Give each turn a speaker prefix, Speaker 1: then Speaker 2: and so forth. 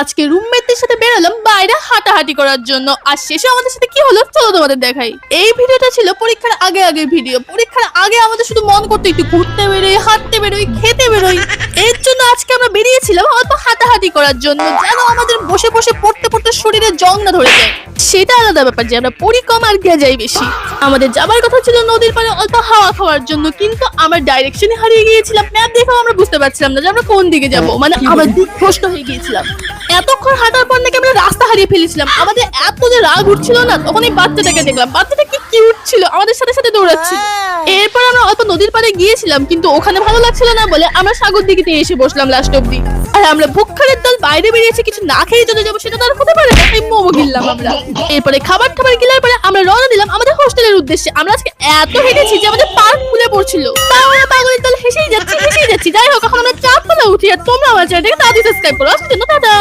Speaker 1: আজকে রুমমেটদের সাথে বেরোলাম বাইরে হাঁটাহাঁটি করার জন্য, আর শেষে আমাদের সাথে কি হলো চলো তোমাদের দেখাই। এই ভিডিওটা ছিল পরীক্ষার আগের ভিডিও। পরীক্ষার আগে আমাদের শুধু মন করতো একটু ঘুরতে বেরোই, হাঁটতে বেরোই, খেতে বেরোই। এর জন্য আজকে আমরা বেরিয়েছিলাম অল্প হাঁটাহাঁটি করার জন্য, যেন আমাদের বসে বসে পড়তে পড়তে শরীরে জং না ধরে যায়। সেটা আলাদা ব্যাপার যে আমরা পড়ি কম আর যাই বেশি। আমাদের যাবার কথা ছিল নদীর পাড়ে অল্প হাওয়া খাওয়ার জন্য, কিন্তু আমরা ডাইরেকশনে হারিয়ে গিয়েছিলাম। ম্যাপ দেখেও আমরা বুঝতে পারছিলাম না যে আমরা কোন দিকে যাব, মানে আমরা দিকভ্রষ্ট হয়ে গিয়েছিলাম। এতক্ষণ হাঁটার পর নাকি আমরা রাস্তা হারিয়ে ফেলেছিলাম। আমাদের এত যে রাগ উঠছিল না, তখন এই বাচ্চাটাকে দেখলাম। বাচ্চাটা কি কিউট ছিল, আমাদের সাথে সাথে দৌড়াচ্ছিল। এরপর আমরা অল্প নদীর পাড়ে গিয়েছিলাম, কিন্তু ওখানে ভালো লাগছিল না বলে আমরা সাগর দিঘিতে এসে বসলাম লাস্ট অব্দি। আর আমরা ভুক্ষারের দল বাইরে বেরিয়েছি, কিছু না খেয়ে চলে যাবো সেটা তো আর হতে পারে না, তাই মোমো কিনলাম আমরা। এরপরে খাবার গিলার পরে আমরা রওনা দিলাম আমাদের হোস্টেলের উদ্দেশ্যে। আমরা আজকে এত হেঁটেছি যে আমাদের পার্ক ফুলে পড়ছিল, তাও আমরা পাগলের দল হেসেই যাচ্ছি। যাই হোক, এখন আমরা 4 তলা উঠি। আর তোমরা আমার চ্যানেলটাকে তাড়াতাড়ি সাবস্ক্রাইব করো। আজকের জন্য টাটা।